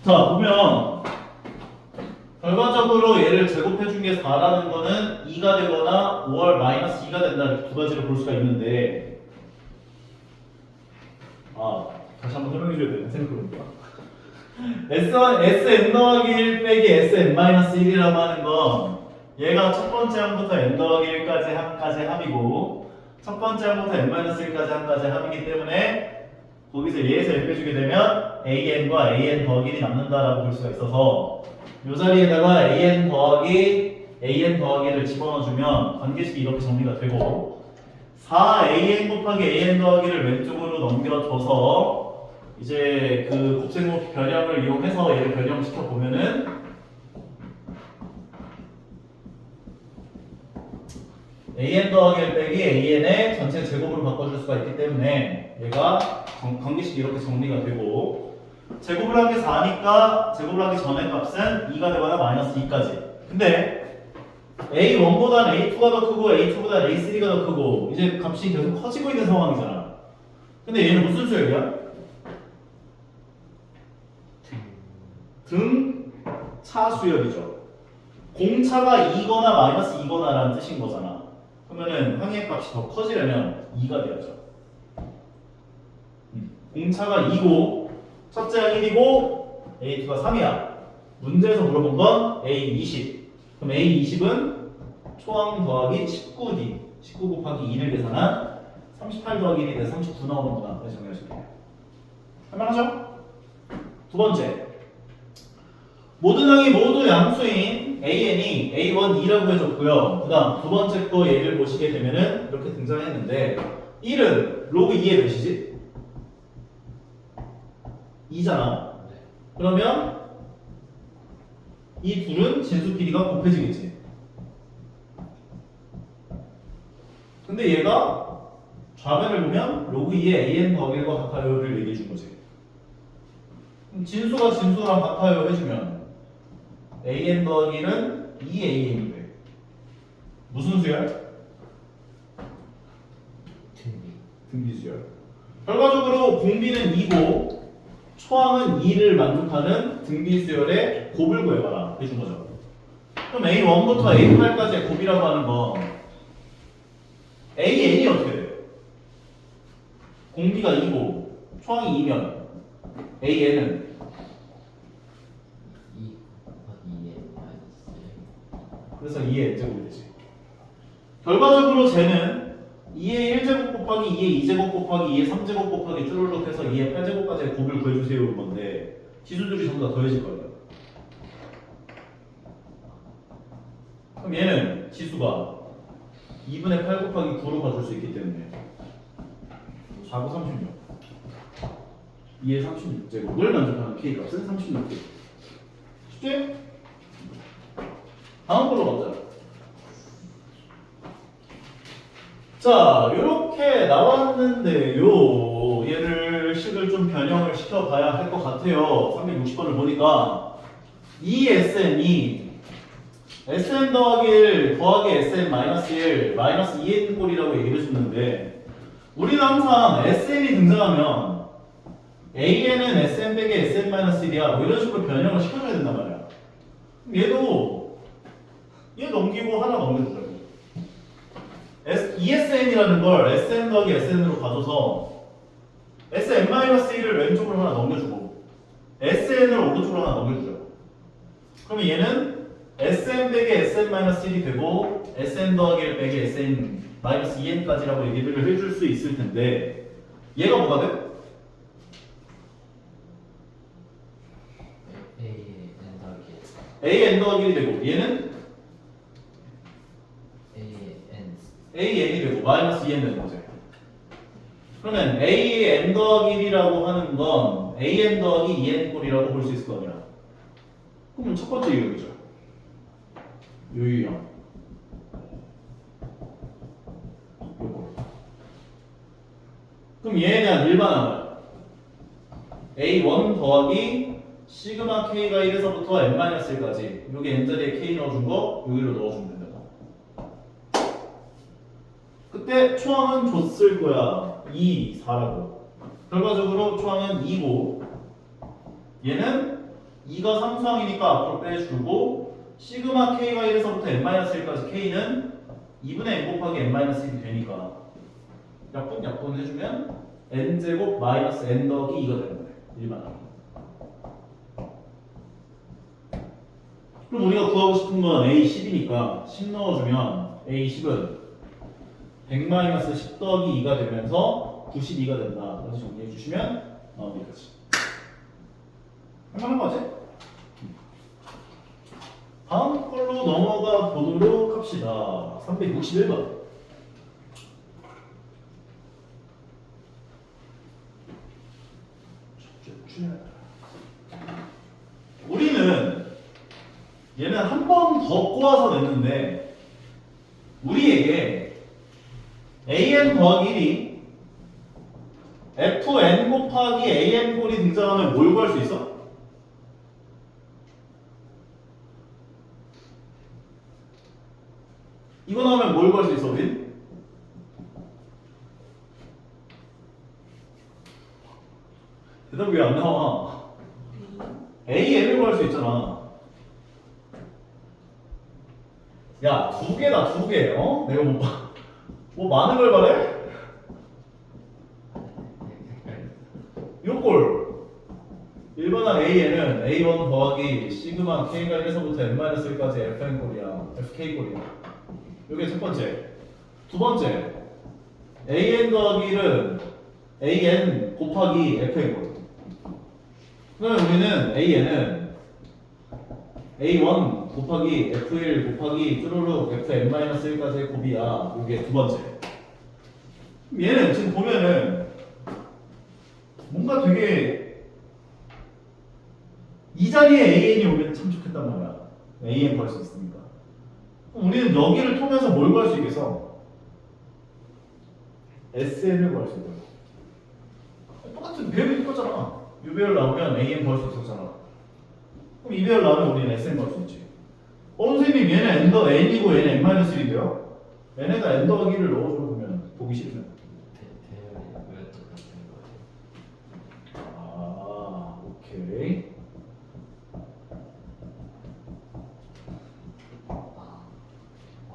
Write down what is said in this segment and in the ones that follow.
자, 보면 결과적으로 얘를 제곱해준 게 4라는 거는 2가 되거나 5월 마이너스 2가 된다 이렇게 두 가지로 볼 수가 있는데 다시 한번 설명해줘야 되네 생각해보니까 Sn 더하기 1 빼기 Sn 마이너스 1이라고 하는 건 얘가 첫 번째 항부터 n 더하기 1까지 한까지 합이고 첫 번째 항부터 n 마이너스 1까지 한까지 합이기 때문에 거기서 얘에서 1 빼주게 되면 an과 an 더하기 1이 남는다라고 볼 수가 있어서 이 자리에다가 an 더하기를 집어넣어주면 관계식이 이렇게 정리가 되고 4an 곱하기 an 더하기를 왼쪽으로 넘겨줘서 이제 그 곱셈 변형을 이용해서 얘를 변형시켜 보면은 an 더하기 1 빼기 an의 전체 제곱으로 바꿔줄 수가 있기 때문에 얘가 관계식이 이렇게 정리가 되고 제곱을 한 게 4니까 제곱을 하기 전의 값은 2가 되거나 마이너스 2까지. 근데 A1보단 A2가 더 크고 A2보단 A3가 더 크고 이제 값이 계속 커지고 있는 상황이잖아. 근데 얘는 무슨 수열이야? 등차 수열이죠. 공차가 2거나 마이너스 2거나라는 뜻인 거잖아. 그러면은 항의 값이 더 커지려면 2가 돼야죠. 공차가 2고 첫째가 1이고 A2가 3이야. 문제에서 물어본 건 A20. 그럼 A20은 초항 더하기 19D 19 곱하기 2를 계산한 38 더하기 1이 돼서 39 나오는구나. 그래서 정리하실게요. 할만하죠? 두 번째, 모든 항이 모두 양수인 AN이 A1, 2라고 해줬고요. 그 다음 두 번째 거 예를 보시게 되면은 이렇게 등장했는데 1은 로그 2의 몇이지? 2잖아. 그러면 이 둘은 진수 길이가 곱해지겠지. 근데 얘가 좌변을 보면 로그 2의 an 더하기 1과 같아요를 얘기해 준 거지. 그럼 진수가 진수랑 같아요 해주면 an 더하기 1은 2an이 돼. 무슨 수열? 등비수열. 결과적으로 공비는 2고 초항은 2를 만족하는 등비수열의 곱을 구해봐라 해준 거죠. 그럼 A1부터 A8까지의 곱이라고 하는 건 AN이 어떻게 돼요? 공비가 2고 초항이 2면 AN은 2 곱하기 2의 마이너스 그래서 2의 n제곱이 되지. 결과적으로 쟤는 2의 1제곱 곱하기 2의 2제곱 곱하기 2의 3제곱 곱하기 쭈르륵 해서 2의 8제곱까지의 곱을 구해주세요 건데 지수들이 전부 다 더해질 거예요. 그럼 얘는 지수가 2분의 8 곱하기 9로 가줄 수 있기 때문에 4, 9, 36 2의 36제곱을 만족하는 K값은 36K. 쉽지? 다음 걸로 가자. 자, 요렇게 나왔는데요. 얘를 식을 좀 변형을 시켜봐야 할 것 같아요. 360번을 보니까 이 SN이 SN 더하기 1 더하기 SN 마이너스 1 마이너스 2N 꼴이라고 얘기를 해줬는데 우리는 항상 SN이 등장하면 AN은 SN 빼기 SN 마이너스 1이야 뭐 이런 식으로 변형을 시켜줘야 된단 말이야. 얘 넘기고 하나 넘겨주자고. ESN이라는 걸 SN 더하기 SN으로 가져서 SN-1을 왼쪽으로 하나 넘겨주고 SN을 오른쪽으로 하나 넘겨주죠. 그러면 얘는 SN 빼기 SN-1이 되고 SN 더하기 1 빼기 SN-2n까지라고 얘기를 해줄 수 있을 텐데 얘가 뭐가 돼? A의 n 더하기 AN 더하기 1이 되고 얘는 A의 n AN이 되고 마이너스 2n 되는 거죠. 그러면 AN 더하기 1이라고 하는 건 AN 더하기 2n 꼴이라고 볼 수 있을 거 아니야. 그러면 첫 번째 유형이죠. 유형. 요거. 그럼 얘에 대한 일반항은 A1 더하기 시그마 K가 1에서부터 n-1까지 여기 n자리에 K 넣어준 거 여기로 넣어주면 된다. 그때 초항은 줬을 거야. 2, 4라고. 결과적으로 초항은 2고 얘는 2가 상수항이니까 앞으로 빼주고 시그마 k가 1에서부터 n-1까지 k는 2분의 n 곱하기 n-1이 되니까 약분 해주면 n제곱 마이너스 n 더하기 2가 되는 거예요. 일반항. 그럼 우리가 구하고 싶은 건 A10이니까 10 넣어주면 A10은 100-10 더하기 2가 되면서 92가 된다. 그래서 정리해 주시면 여기까지. 할만한 거지? 다음 걸로 넘어가 보도록 합시다. 361번. 우리는 얘는 한 번 더 꼬아서 냈는데 우리에게 an 더하기 1이 fn 곱하기 an 꼴이 등장하면 뭘 구할 수 있어? 이거 나오면 뭘 구할 수 있어 우린? 대답이 왜 안 나와? an을 구할 수 있잖아. 야, 두 개다, 두 개. 어? 내가 뭐 많은 걸 바래? 요꼴. 일반항 AN은 A1 더하기 시그마 K가 1에서부터 n-1까지 FN꼴이야. FK꼴이야. 요게 첫 번째. 두 번째. AN 더하기 1은 AN 곱하기 FN꼴. 그러면 우리는 AN은 A1 곱하기 F1 곱하기 쭈루룩 Fn-1까지의 곱이야. 이게 두 번째. 얘는 지금 보면은 뭔가 되게 이 자리에 AN이 오면 참 좋겠단 말이야. AN 구할 수 있으니까. 그럼 우리는 여기를 통해서 뭘 구할 수 있겠어? SN을 구할 수 있다고. 똑같은 배열이 똑같잖아. U배열 나오면 AN 구할 수 있었잖아. 그럼 이 배열 나오면 우리는 SN 구할 수 있지. 선생님 얘는 n 더 n이고 얘는 n-1이래요. n에다 n 더하기 1을 넣어줘 보면 보기 싫으면. 배열이 왜 똑같은 거예요? 아, 오케이.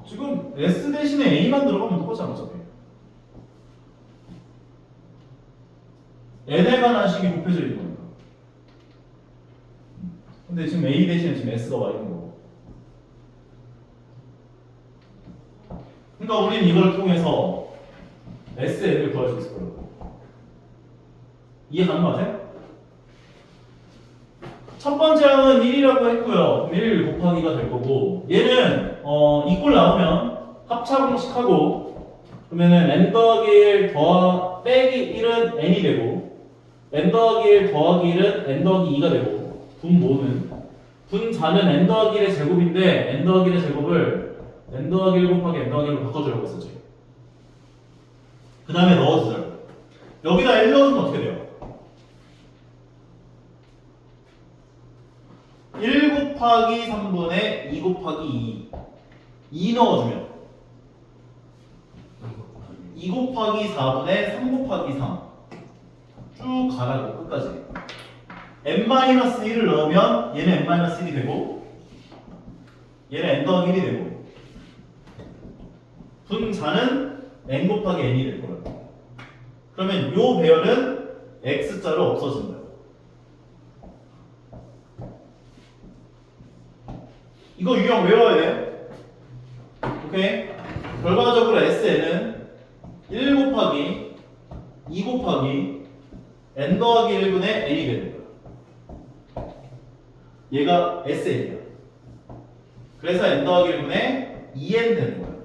지금 S 대신에 A만 들어가면 똑같잖아 어차피. n에 관한 식이 곱해져 있는 거니까. 근데 지금 A 대신에 지금 S가 와 있는 거고. 그러니까 우리는 이걸 통해서 SN을 구할 수 있을 거라고. 이해 가는 거 같아요? 첫 번째 항은 1이라고 했고요. 그럼 1 곱하기가 될 거고 얘는 이꼴 나오면 합차 공식하고 그러면은 n 더하기 1 빼기 1은 n이 되고 n 더하기 1 더하기 1은 n 더하기 2가 되고 분모는 분자는 n 더하기 1의 제곱인데 n 더하기 1의 제곱을 n 더하기 1 곱하기 n 더하기 1로 바꿔주라고 했었지. 그 다음에 넣어주자. 여기다 1 넣어주면 어떻게 돼요? 1 곱하기 3분의 2 곱하기 2 넣어주면 2 곱하기 4분의 3 곱하기 3 쭉 가라고 끝까지. n-1을 넣으면 얘는 n-1이 되고 얘는 n 더하기 1이 되고 분자는 n 곱하기 n이 될 거예요. 그러면 요 배열은 x자로 없어진다. 이거 유형 외워야 돼. 오케이? 결과적으로 SN은 1 곱하기 2 곱하기 n 더하기 1분의 n이 되는 거야. 얘가 SN이야. 그래서 n 더하기 1분의 2n 되는 거야.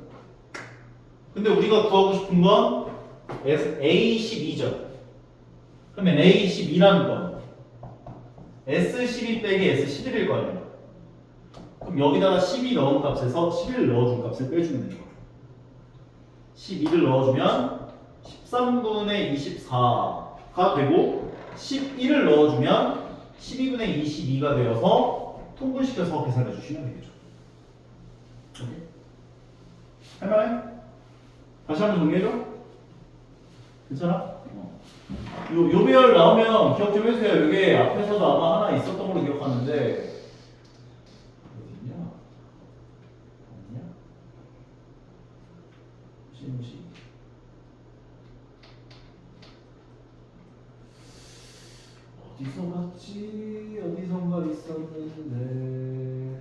근데 우리가 구하고 싶은 건 A12죠. 그러면 A12라는 건 S12 빼기 S11일 거 아니야. 그럼 여기다가 12 넣은 값에서 11 넣어준 값을 빼주면 되는 거야. 12를 넣어주면 13분의 24가 되고 11을 넣어주면 12분의 22가 되어서 통분시켜서 계산해 주시면 되겠죠. 오케이? 할만해? 다시 한번 정리해줘? 괜찮아? 요 배열 나오면 기억 좀 해주세요. 이게 앞에서도 아마 하나 있었던 걸로 기억하는데 어디서 봤지? 어디선가 있었는데.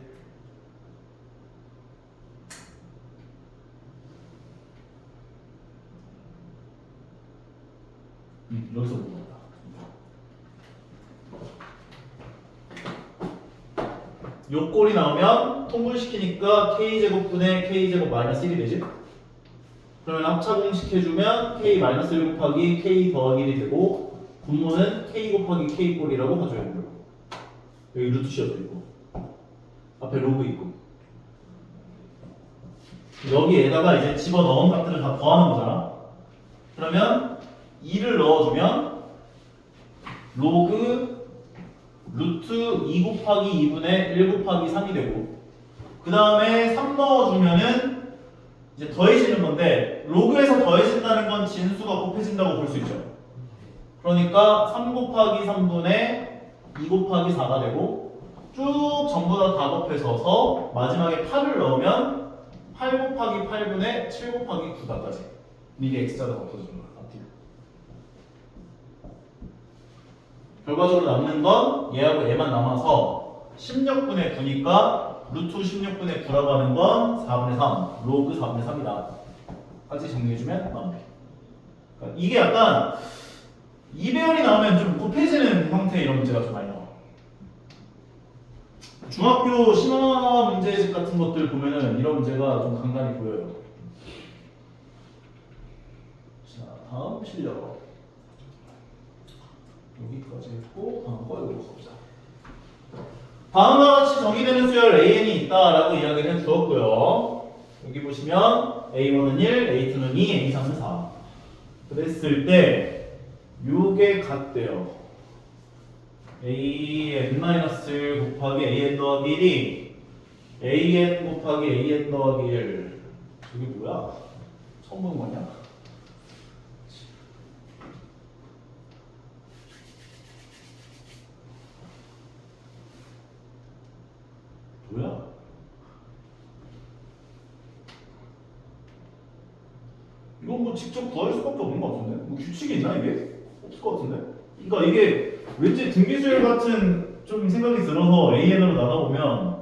여기서 본 거다. 요 꼴이 나오면 통분시키니까 k제곱분의 k제곱 마이너스 1이 되지? 그러면 합차 공식 해주면 k 마이너스 1 곱하기 k 더하기 1이 되고 분모는 k 곱하기 k 꼴이라고 가져야 돼요. 여기 루트 씌어져 있고 앞에 로그 있고 여기에다가 이제 집어넣은 값들을 다 더하는 거잖아. 그러면 2를 넣어주면 로그 루트 2 곱하기 2분의 1 곱하기 3이 되고 그 다음에 3 넣어주면은 이제 더해지는 건데 로그에서 더해진다는 건 진수가 곱해진다고 볼 수 있죠. 그러니까 3 곱하기 3분의 2 곱하기 4가 되고 쭉 전부 다 곱해서서 마지막에 8을 넣으면 8 곱하기 8분의 7 곱하기 9다까지 이게 x자가 없어지는 거야. 앞뒤로. 결과적으로 남는 건 얘하고 얘만 남아서 16분의 9니까 루트 16분의 9라고 하는 건 4분의 3 로그 4분의 3이다 까지 정리해주면 마무리. 그러니까 이게 약간 2배열이 나오면 좀 곱해지는 형태의 이런 문제가 좀 많이 나와. 중학교 심화 문제집 같은 것들 보면은 이런 문제가 좀 간간히 보여요. 자, 다음 실력 여기까지 했고 다음 거 이거 보자. 다음과 같이 정의되는 수열 AN이 있다라고 이야기를 해주었고요. 여기 보시면 A1은 1, A2는 2, A3은 4. 그랬을 때 요게 같대요. AN-1 곱하기 AN 더하기 1이 AN 곱하기 AN 더하기 1. 저게 뭐야? 처음 보는 거냐? 뭐야? 이건 뭐 직접 구할 수밖에 없는 것 같은데? 뭐 규칙이 있나 이게? 없을 것 같은데? 그러니까 이게 왠지 등비수열 같은 좀 생각이 들어서 AN으로 나눠보면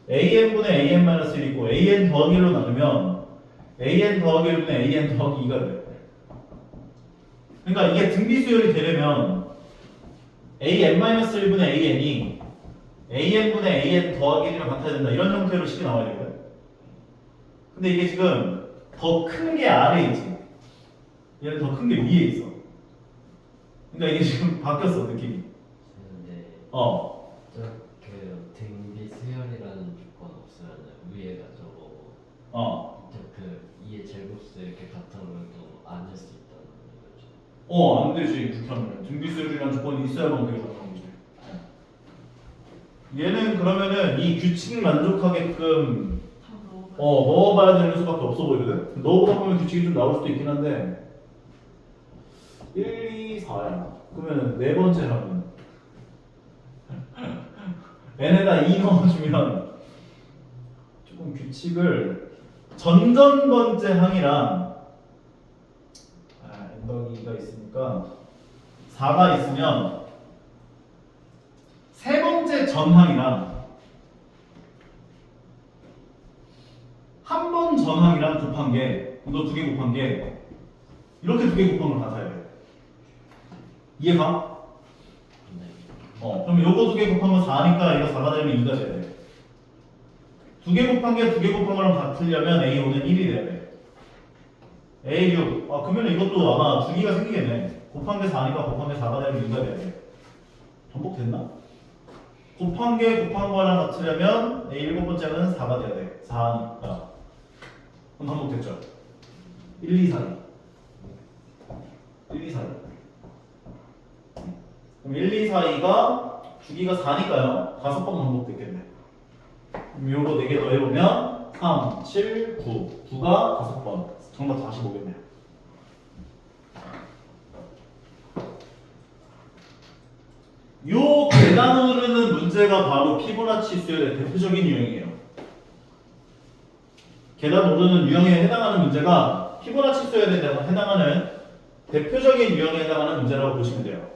AN분의 AN-1이 있고 AN 더하기 1로 나누면 AN 더하기 1분의 AN 더하기 2가 돼. 그러니까 이게 등비수열이 되려면 AN-1분의 AN이 AN분의 AN 더하기 1이랑 같아야 된다 이런 형태로 식이 나와야 되거든. 근데 이게 지금 더 큰 게 아래에 있지 얘는 더 큰 게 위에 있어. 그러니까 이게 지금 바뀌었어 느낌이. 근데 그 등비 수열이라는 조건 없으면 위에가 저거 그 2의 제곱수 이렇게 같아오면 또 아닐 수 있다는 거죠. 안 되지 그렇게 하면 등비수열이라는 조건이 있어야만 되게 나오는 거지. 얘는 그러면은 이 규칙 만족하게끔 넣어봐야 되는 수밖에 없어 보이거든? 넣어보다 보면 규칙이 좀 나올 수도 있긴 한데 1, 2, 4야 그러면은 네 번째 하면 n에다 2 넣어주면 조금 규칙을 전전 번째 항이랑 n 더하기 2가 있으니까 4가 있으면 세 번째 전항이랑 한 번 전항이랑 곱한 게 이거 두 개 곱한 게 이렇게 두 개 곱한 걸 같아야 돼. 이해가? 그럼 요거 두 개 곱한 건 4니까 이거 4가 되면 2가 돼야 돼. 두 개 곱한 게 두 개 곱한 거랑 같으려면 A5는 1이 돼야 돼. A6 그러면 이것도 아마 주기가 생기겠네. 곱한 게 4니까 곱한 게 4가 되면 2가 돼야 돼. 반복됐나? 곱한 게 곱한 거랑 같으려면 A 7번째는 4가 돼야 돼. 4니까. 그럼 반복됐죠? 1, 2, 4. 1, 2, 4. 그럼 1, 2, 4, 2가 주기가 4니까요. 5번 반복됐겠네. 그럼 요거 4개 더해보면 3, 7, 9. 9가 5번. 정답 45겠네요. 요 계단 오르는 문제가 바로 피보나치 수열의 대표적인 유형이에요. 계단 오르는 유형에 해당하는 문제가 피보나치 수열에 해당하는 대표적인 유형에 해당하는 문제라고 보시면 돼요.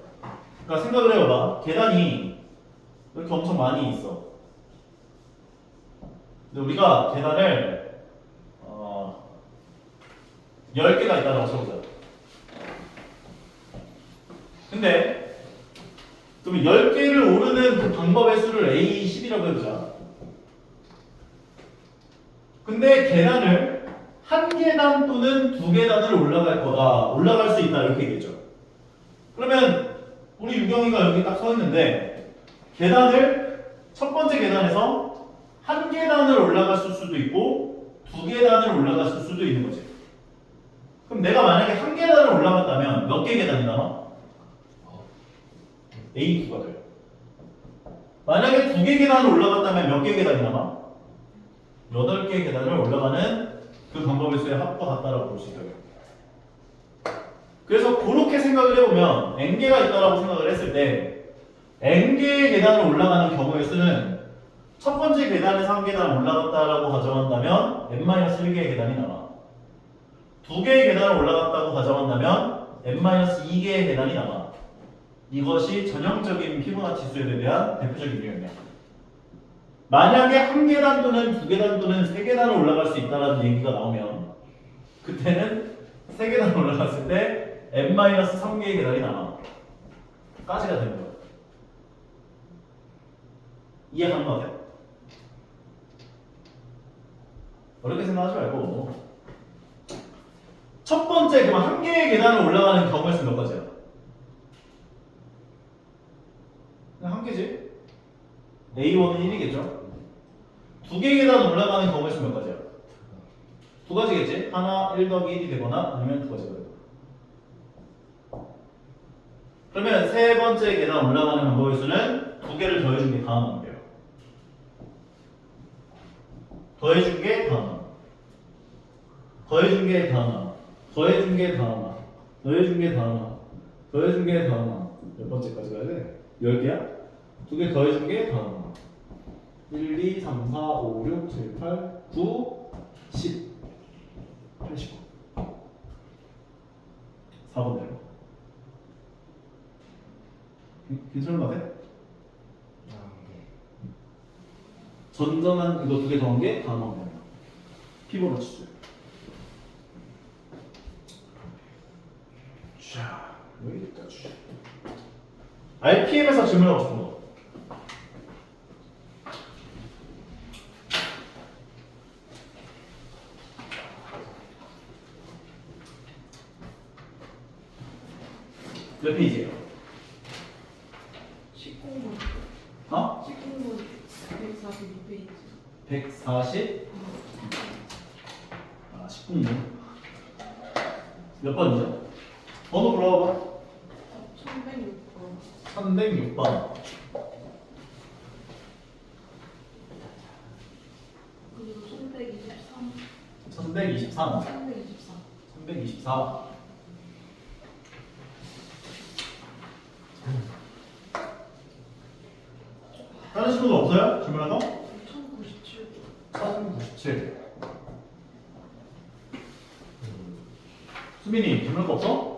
그러니까 생각을 해봐봐. 계단이 이렇게 엄청 많이 있어. 근데 우리가 계단을 10개가 있다고 쳐보자. 근데 그럼 10개를 오르는 그 방법의 수를 A10이라고 해보자. 근데 계단을 한 계단 또는 두 계단을 올라갈 수 있다 이렇게 얘기했죠. 그러면 우리 유경이가 여기 딱 서 있는데 계단을 첫 번째 계단에서 한 계단을 올라갔을 수도 있고 두 계단을 올라갔을 수도 있는 거지. 그럼 내가 만약에 한 계단을 올라갔다면 몇 개 계단이 남아? A2가 돼. 만약에 두 개 계단을 올라갔다면 몇 개 계단이 남아? 8개 계단을 올라가는 그 방법의 수의 합과 같다라고 볼 수 있어요. 그래서 그렇게 생각을 해보면 n개가 있다라고 생각을 했을 때 n개의 계단을 올라가는 경우의 수는 첫 번째 계단에서 한 계단 올라갔다라고 가정한다면 n-1개의 계단이 남아. 두 개의 계단을 올라갔다고 가정한다면 n-2개의 계단이 남아. 이것이 전형적인 피보나치 수에 대한 대표적인 유형이야. 만약에 한 계단 또는 두 계단 또는 세 계단을 올라갈 수 있다는 얘기가 나오면 그때는 세 계단 올라갔을 때 n-3개의 계단이 남아. 까지가 되는 거야. 이해 가는 거 같아? 어렵게 생각하지 말고 첫 번째 그럼 한 개의 계단을 올라가는 경우의 수 몇 가지야? 그냥 한 개지? A1은 1이겠죠? 두 개의 계단 올라가는 경우의 수 몇 가지야? 두 가지겠지? 하나 1 더하기 1이 되거나 아니면 두 가지가 되고. 그러면 세 번째 계단 올라가는 방법의 수는 두 개를 더해준 게 다음 거예요. 더해준 게 다음. 더해준 게 다음. 더해준 게 다음. 더해준 게 다음. 더해준 게 다음. 몇 번째까지 가야 돼? 10개야? 두 개 더해준 게 다음. 1, 2, 3, 4, 5, 6, 7, 8, 9, 10. 89. 4번 내려. 괜찮은 거 같아? 전전한 이거 두 개 더한 게 다음 방법이야. 피보나치 수. 자, 여기까지. RPM에서 질문하고 싶은 거. 몇 페이지예요? 19분. 어? 19분 146페이지. 140? 아, 19분. 몇 번이죠? 번호 불러봐. 1106번. 306번. 그리고 1123. 1123. 324. 324. 다른 친구도 없어요? 질문한 거? 1097번. 1097. 수민이 질문한 거 없어?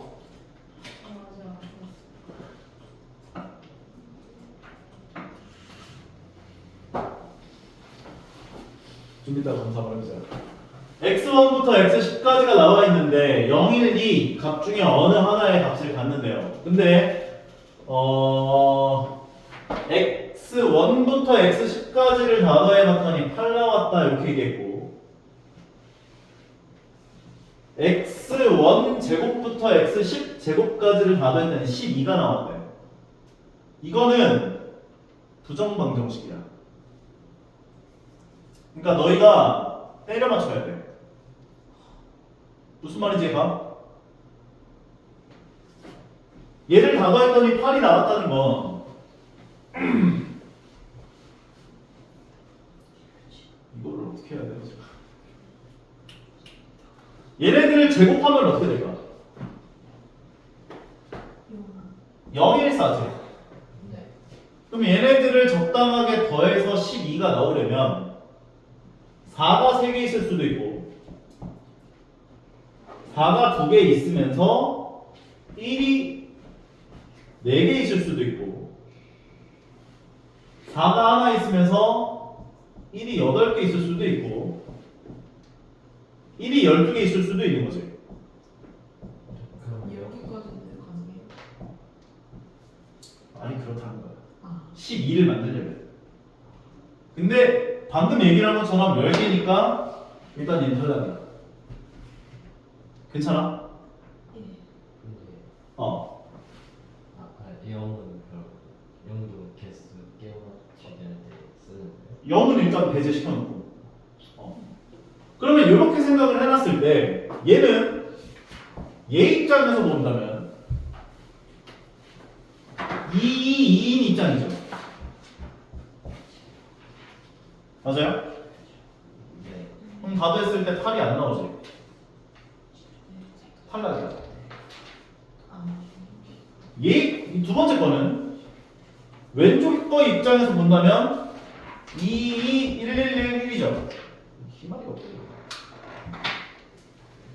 좀 이따 검사 한번 해보자. x1부터 x10까지가 나와 있는데 0, 1, 2 값 중에 어느 하나의 값을 갖는데요. 근데 x1부터 x10까지를 다 더해봤더니 8 나왔다 이렇게 얘기했고 x1 제곱부터 x10 제곱까지를 다 더했더니 12가 나왔대. 이거는 부정방정식이야. 그러니까 너희가 때려 맞춰야 돼. 무슨 말인지 봐. 얘를 다 더했더니 8이 나왔다는 건 이거를 어떻게 해야 돼요? 얘네들을 제곱하면 어떻게 될까? 014지. 네. 그럼 얘네들을 적당하게 더해서 12가 나오려면 4가 3개 있을 수도 있고 4가 2개 있으면서 1이 4개 있을 수도 있고 4가 하나 있으면서 1이 8개 있을 수도 있고 1이 12개 있을 수도 있는 거지. 그럼요. 여기까지는 가능해요? 아니 그렇다는 거야. 아, 12를 만들려면. 근데 방금 얘기한 것처럼 10개니까 일단 얘는 탈락이야. 괜찮아? 예. 근데 어. 아까 0은 그럼 0도 개수 깨워주기 할때 쓰는 거예요? 0은 일단 배제시켜놓고. 그러면 이렇게 생각을 해놨을 때 얘는 얘 입장에서 본다면 2인 입장이죠. 맞아요? 네. 그럼 다도 했을 때 8이 안 나오지. 탈락이야. 아, 얘 두 번째 거는 왼쪽 거 입장에서 본다면 2, 2, 1, 1, 1, 1이죠. 희망이 없어.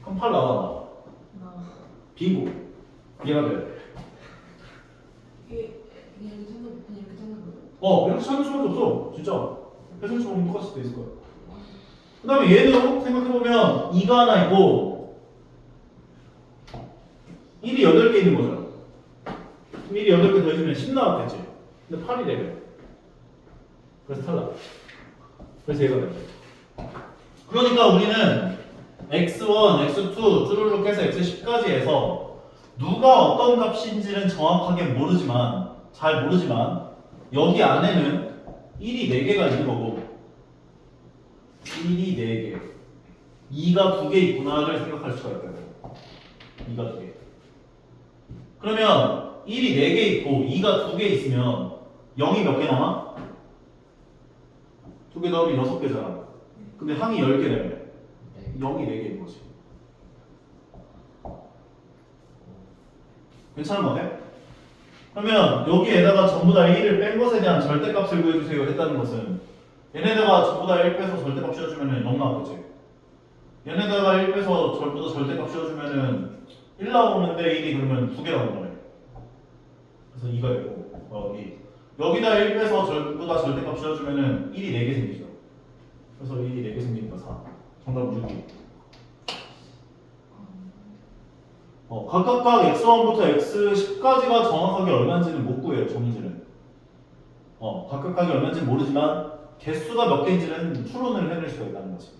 그럼 8 나와. 나 빙고. 얘가 돼. 이게 그냥 이렇게 찾는 그냥 이렇게 찾는 거예요? 이렇게 찾을 수밖에 없어. 진짜. 해설치 보면 똑같을 수도 있을 거야. 그 다음에 얘도 생각해보면 2가 하나 있고 1이 8개 있는 거죠. 그럼 1이 8개 더해주면 10 나왔겠지. 근데 8이 되래. 그래서 탈락. 그래서 얘가 돼. 그러니까 우리는 x1, x2 쭈루룩 해서 x10까지 해서 누가 어떤 값인지는 정확하게 모르지만 잘 모르지만 여기 안에는 1이 4개가 있는 거고 1이 4개 2가 2개 있구나를 생각할 수가 있다고. 2가 2개. 그러면 1이 4개 있고 2가 2개 있으면 0이 몇 개 남아? 2개 더하면 6개잖아. 근데 항이 10개 되면 0이 4개인 거지. 괜찮은 거네? 그러면 여기에다가 전부 다 1을 뺀 것에 대한 절대값을 구해주세요 했다는 것은 얘네다가 전부 다 1 빼서 절대값 씌워주면 0 나오겠지. 얘네다가 1 빼서 전부 다 절대값 씌워주면 1 나오는데 1이 그러면 2개 나오는 거네. 그래서 2가 되고 여기다 1 빼서 전부 다 절대값 씌워주면 1이 4개 생기죠. 그래서 1이 4개 생기니까 4. 정답 6이. 각각 x1부터 x10까지가 정확하게 얼마인지는 못 구해요, 저 문제는. 각각이 얼마인지는 모르지만 개수가 몇 개인지는 추론을 해낼 수가 있다는 거지.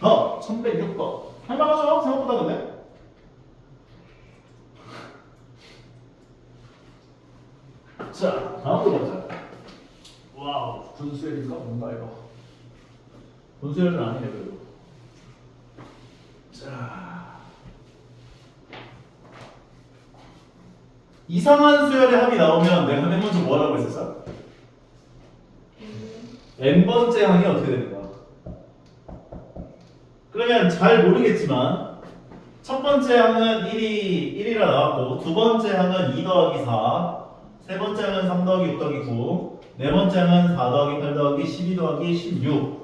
1106번. 할만하죠? 생각보다 근데? 자, 다음으로 가자. 와우, 분수열인가? 뭔가 이거. 분수열은 아니네, 그래도. 자, 이상한 수열의 합이 나오면 내가 맨 먼저 뭐 하라고 했었어? n번째 항이 어떻게 되는 거야? 그러면 잘 모르겠지만 첫 번째 항은 1이라 나왔고 두 번째 항은 2 더하기 4 세 번째 항은 3 더하기 6 더하기 9 네 번째 항은 4 더하기 8 더하기 12 더하기 16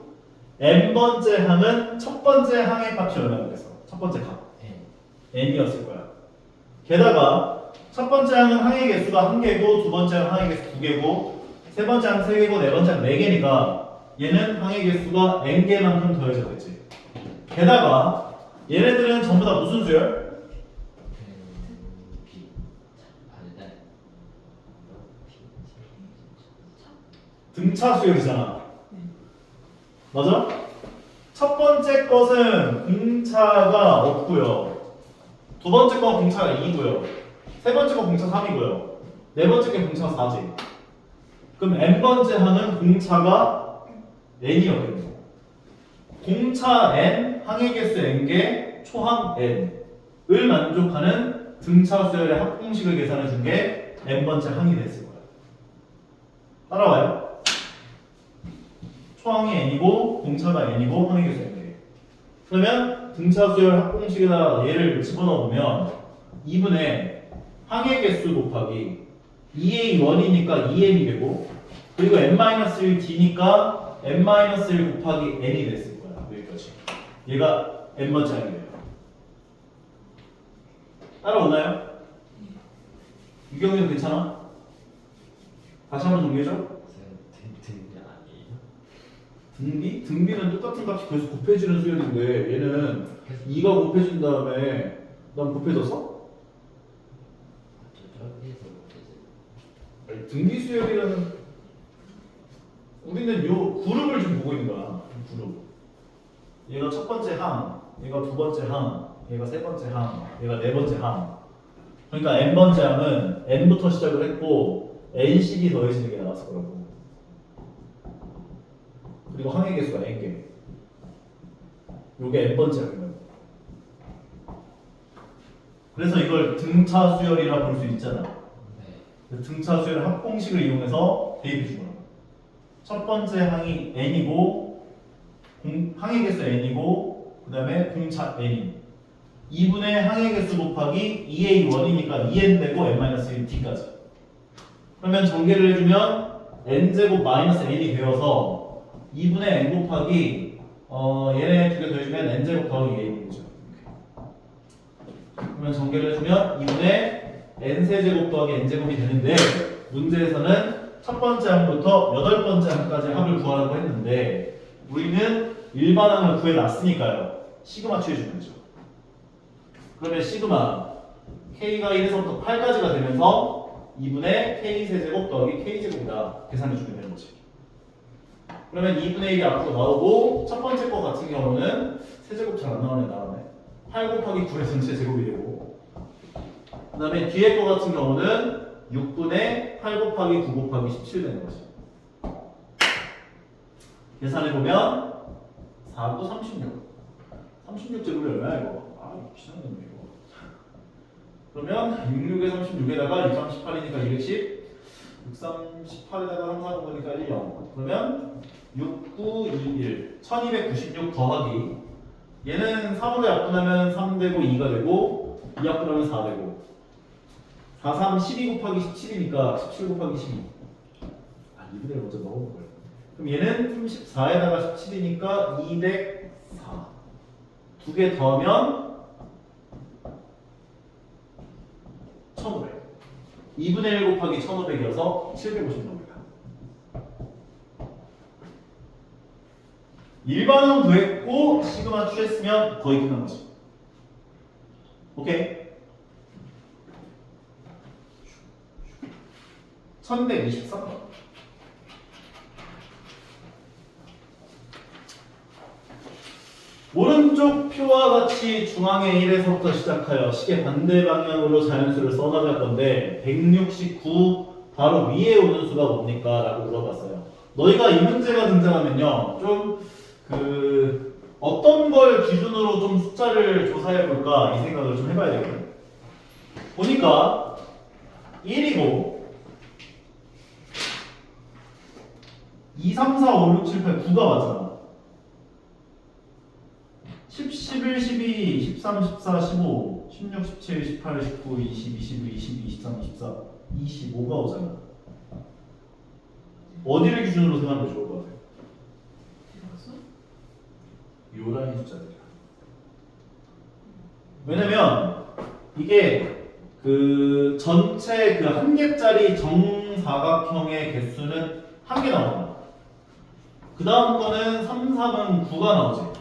n번째 항은 첫 번째 항의 값이 얼마였겠어? 첫 번째 값 n이었을 거야. 게다가 첫 번째 항은 항의 개수가 1개고 두 번째 항은 항의 개수 2개고 세 번째 항 3개고 네 번째 항 4개니까 얘는 항의 개수가 n개만큼 더해졌겠지. 게다가 얘네들은 전부 다 무슨 수열? 등차 수열이잖아. 맞아? 첫 번째 것은 공차가 없고요. 두 번째 건 공차가 2고요. 세 번째 건 공차 3이고요. 네 번째 게 공차가 4지. 그럼 n번째 항은 공차가 n이었겠네. 공차 n, 항의 개수 n개, 초항 n을 만족하는 등차 수열의 합공식을 계산해 준 게 n번째 항이 됐을 거야. 따라와요. 초항이 n이고 공차가 n이고 항의 개수 n개. 그러면 등차 수열 합공식에다 얘를 집어넣으면 2분의 항의 개수 곱하기 2a1이니까 2n이 되고 그리고 n-1d니까 n-1 곱하기 n이 됐을 거야. 여기까지. 얘가 n번째 항이 돼요. 따라오나요? 유경이도 괜찮아? 다시 한번 정리해줘. 등등 아니에요? 등비? 등비는 똑같은 값이 계속 곱해지는 수열인데 얘는 2가 곱해진 다음에 난 곱해졌어? 저기에서 못해지. 아니, 등비 수열이라는 우리는 요 그룹을 좀 보고 있는 거야. 그룹. 얘가 첫 번째 항, 얘가 두 번째 항, 얘가 세 번째 항, 얘가 네 번째 항. 그러니까 n 번째 항은 n부터 시작을 했고 n씩이 더해지는 게 나왔을 거라고. 그리고 항의 개수가 n개. 요게 n 번째 항이라고. 그래서 이걸 등차 수열이라 볼 수 있잖아. 네. 등차 수열 합공식을 이용해서 대입해 주거나. 첫 번째 항이 n이고 항의 개수 n이고 그 다음에 공차 n이 2분의 항의 개수 곱하기 2a1이니까 2n 되고 n-1t까지. 그러면 전개를 해주면 n제곱 마이너스 n이 되어서 2분의 n 곱하기 얘네 두 개 더해주면 n제곱 더하기 2a 되죠. 그러면 전개를 해주면 2분의 n세제곱 더하기 n제곱이 되는데 문제에서는 첫 번째 항부터 여덟 번째 항까지 합을 구하라고 했는데 우리는 일반 항을 구해놨으니까요. 시그마 취해주는 거죠. 그러면 시그마 k가 1에서부터 8까지가 되면서 2분의 k세제곱 더하기 k제곱이다. 계산해주면 되는 거지. 그러면 2분의 1이 앞으로 나오고 첫 번째 거 같은 경우는 세제곱 잘 안 나오네. 나오네. 8 곱하기 9의 전체 제곱이 되고 그 다음에 뒤에 거 같은 경우는 6분의 8 곱하기 9 곱하기 17 되는 거지. 계산해보면 4, 9, 36 36제곱이 얼마야 이거? 아 이거 비싼 놈이 이거. 그러면 66에 36에다가 6, 3, 18이니까 210 6, 3, 18에다가 3, 4 보니까 1, 0 그러면 6, 9, 1, 1 1296 더하기 얘는 3으로 약분하면 3 되고 2가 되고 2 약분하면 4 되고 4, 3, 12 곱하기 17이니까 17 곱하기 12 아 2분의 1 먼저 넣어볼 거예요. 그럼 얘는 34에다가 17이니까 204 두 개 더하면 1500 2분의 1 곱하기 1500이어서 750나옵니다. 일반은 구했고 시그마 취했으면 거의 끝난 거지. 오케이? 1123번. 오른쪽 표와 같이 중앙의 1에서부터 시작하여 시계 반대 방향으로 자연수를 써나갈 건데 169 바로 위에 오는 수가 뭡니까? 라고 물어봤어요. 너희가 이 문제가 등장하면요 좀 어떤 걸 기준으로 좀 숫자를 조사해 볼까 이 생각을 좀 해봐야 되거든. 보니까 1이고 2, 3, 4, 5, 6, 7, 8, 9가 맞잖아. 10, 11, 12, 13, 14, 15, 16, 17, 18, 19, 20, 21, 22, 23, 24, 25가 오잖아. 어디를 기준으로 생각하면 좋을 것 같아요? 요 라인 숫자들이야. 왜냐면 이게 그 전체 그 한 개짜리 정사각형의 개수는 한 개 나오잖아. 그 다음 거는 3, 3은 9가 나오지.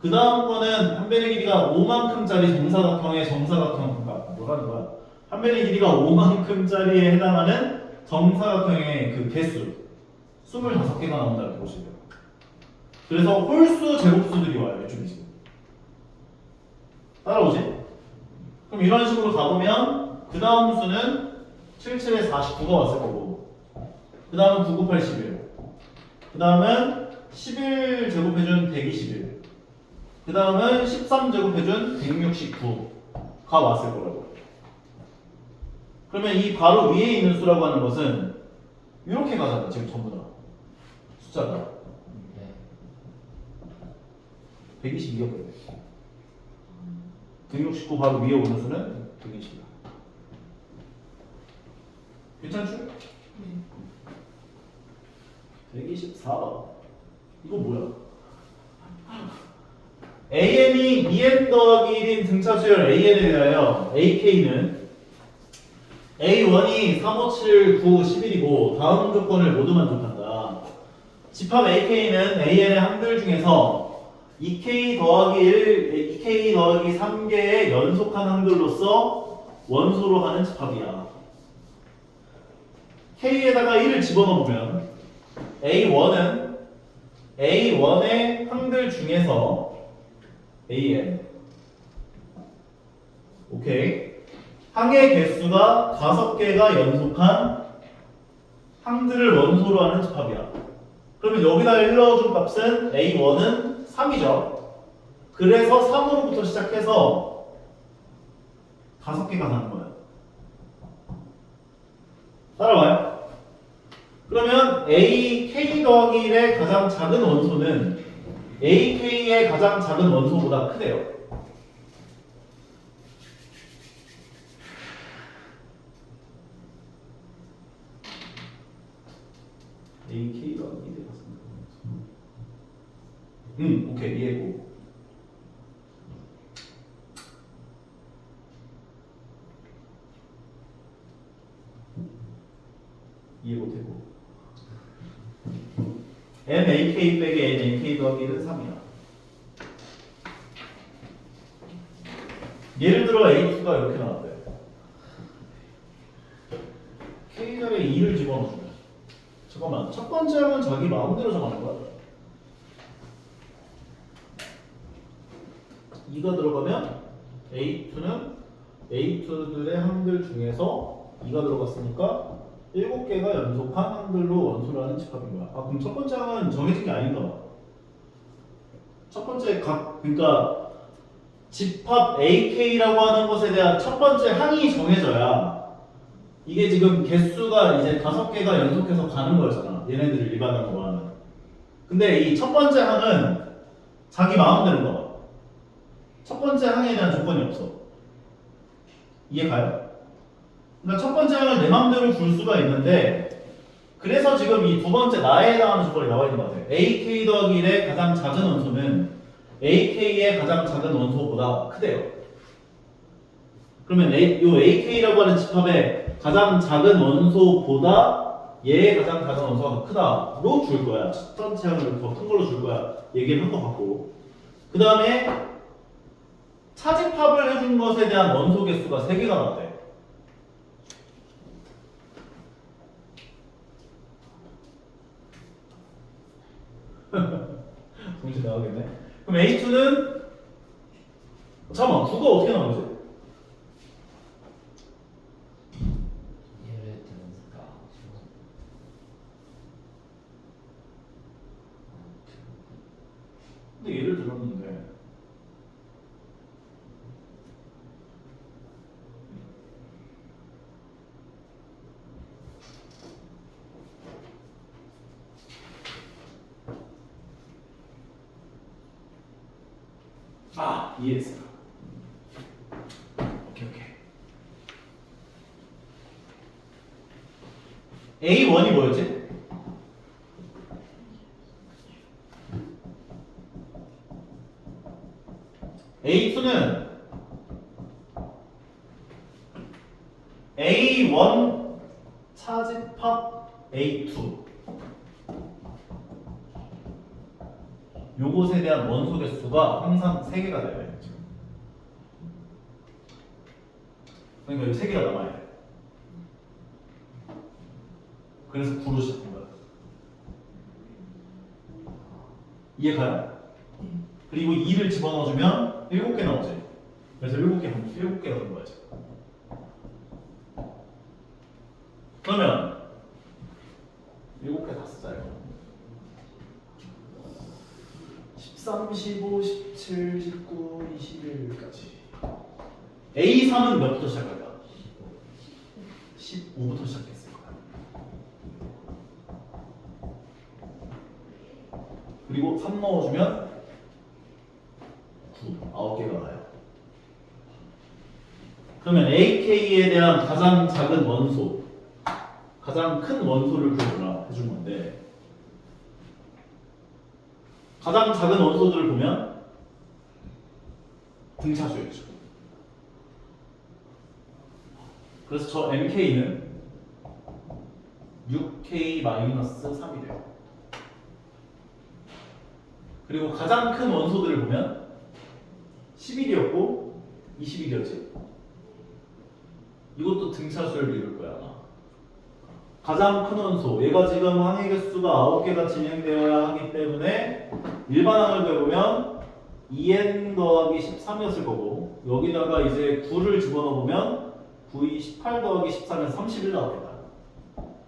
그 다음 거는 한 변의 길이가 5만큼짜리 정사각형의 정사각형, 그러니까 뭐라는 거야? 한 변의 길이가 5만큼짜리에 해당하는 정사각형의 그 개수 25개가 나온다고 보시면 돼요. 그래서 홀수 제곱수들이 와요. 이쪽에 지금. 따라오지? 그럼 이런 식으로 가보면 그 다음 수는 77에 49가 왔을 거고 그 다음은 9, 9, 8, 11 그 다음은 11 제곱해준 121 그 다음은 13 제곱해준 169가 왔을 거라고. 그러면 이 바로 위에 있는 수라고 하는 것은 이렇게 가잖아. 지금 전부 다 숫자가 네. 122였거든. 169 바로 위에 오는 수는 120이야. 괜찮죠? 네. 124번. 이거 뭐야? AN이 2n 더하기 1인 등차 수열 AN에 대하여 AK는 A1이 3, 5, 7, 9, 11이고 다음 조건을 모두 만족한다. 집합 AK는 AN의 항들 중에서 2K 더하기 1, 2K 더하기 3개의 연속한 항들로서 원소로 하는 집합이야. K에다가 1을 집어넣으면 A1의 항들 중에서 AN 오케이 항의 개수가 5개가 연속한 항들을 원소로 하는 집합이야. 그러면 여기다 일러준 값은 A1은 3이죠. 그래서 3으로부터 시작해서 5개가 가는 거예요. 따라와요. 그러면 AK 더하기 1의 가장 작은 원소는 AK의 가장 작은 원소보다 크대요. AK 더하기 1의 가장 작은 원소. 오케이 이해고. 이해 못했고. NAK 빼기 NAK 더하기 1은 3이야. 예를 들어 A2가 이렇게 나왔대. K절에 2를 집어넣어주면 잠깐만 첫 번째 항은 자기 마음대로 정하는 거야. 2가 들어가면 A2들의 항들 중에서 2가 들어갔으니까 7개가 연속한 항들로 원소를 하는 집합인 거야. 그럼 첫 번째 항은 정해진 게 아닌가 봐. 첫 번째 그러니까 집합 AK라고 하는 것에 대한 첫 번째 항이 정해져야 이게 지금 개수가 이제 5개가 연속해서 가는 거잖아. 얘네들을 일반항으로 하는. 근데 이 첫 번째 항은 자기 마음대로인 거 봐. 첫 번째 항에 대한 조건이 없어. 이해 가요? 그러니까 첫 번째 항을 내 마음대로 줄 수가 있는데 그래서 지금 이 두 번째 나에 해당하는 조건이 나와 있는 것 같아요. AK 더하기 1의 가장 작은 원소는 AK의 가장 작은 원소보다 크대요. 그러면 이 AK라고 하는 집합의 가장 작은 원소보다 얘의 가장 작은 원소가 크다로 줄 거야. 첫 번째 항을 더 큰 걸로 줄 거야. 얘기를 한 것 같고. 그 다음에 차집합을 해준 것에 대한 원소 개수가 3개가 나왔대. 동시에 나오겠네. 그럼 A2는 잠깐만 9가 어떻게 나오지? 예를 들어서 근데 예를 들었는데 이해했어. 오케이. A1이 뭐였지? A2는 A1 차집합 A2 요것에 대한 원소 개수가 항상 3개가 돼야 돼. 그러니까 이 3개가 남아야 돼. 그래서 9로 시작한 거야. 이해 가요? 그리고 2를 집어넣어주면 7개 나오지. 그래서 7개가 되는 거야 지금. 그러면 7개 다 쓰자요. 13, 15, 17, 19, 21까지. A3은 몇부터 시작할까? 15부터 시작했을 거야. 그리고 3 넣어주면 9, 9개가 나요. 그러면 AK에 대한 가장 작은 원소, 가장 큰 원소를 구해주라 해준 건데 가장 작은 원소들을 보면 등차수였죠. 그래서 저 MK는 6K-3이 돼요. 그리고 가장 큰 원소들을 보면 11이었고 21이었지. 이것도 등차수를 이룰 거야 아마. 가장 큰 원소, 얘가 지금 항의 개수가 9개가 진행되어야 하기 때문에 일반항을 배우면 2n 더하기 13이었을 거고, 여기다가 이제 9를 집어넣으면 9이 18 더하기 13은 31 나오겠다.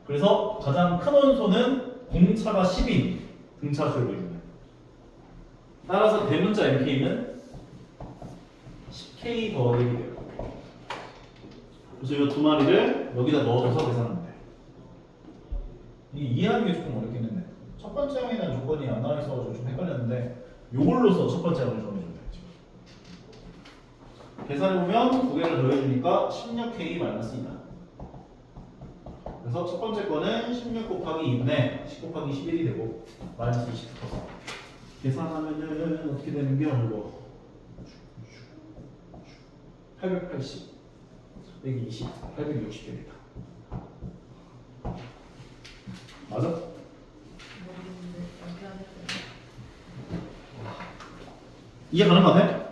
그래서 가장 큰 원소는 공차가 10인 등차수를 이루는. 따라서 대문자 MK는 10K 더하기 1이 돼요. 그래서 이 두 마리를 여기다 넣어서 계산하면 돼. 이게 이해하는 게 조금 어렵긴 했네. 첫 번째 항에는 조건이 안 나와 있어가지고 좀 헷갈렸는데 요걸로서 첫 번째 항을 정해주면 돼. 계산해보면 두 개를 더해주니까 16K-2다. 그래서 첫 번째 거는 16 곱하기 2분의 10 곱하기 11이 되고 마이너스 20 붙어서 계산하면은 어떻게 되는 게 어려워. 880 빼기 20 860 되겠다. 맞아? 모르겠는데 어떻게 하냐. 이해 가는 거 같아?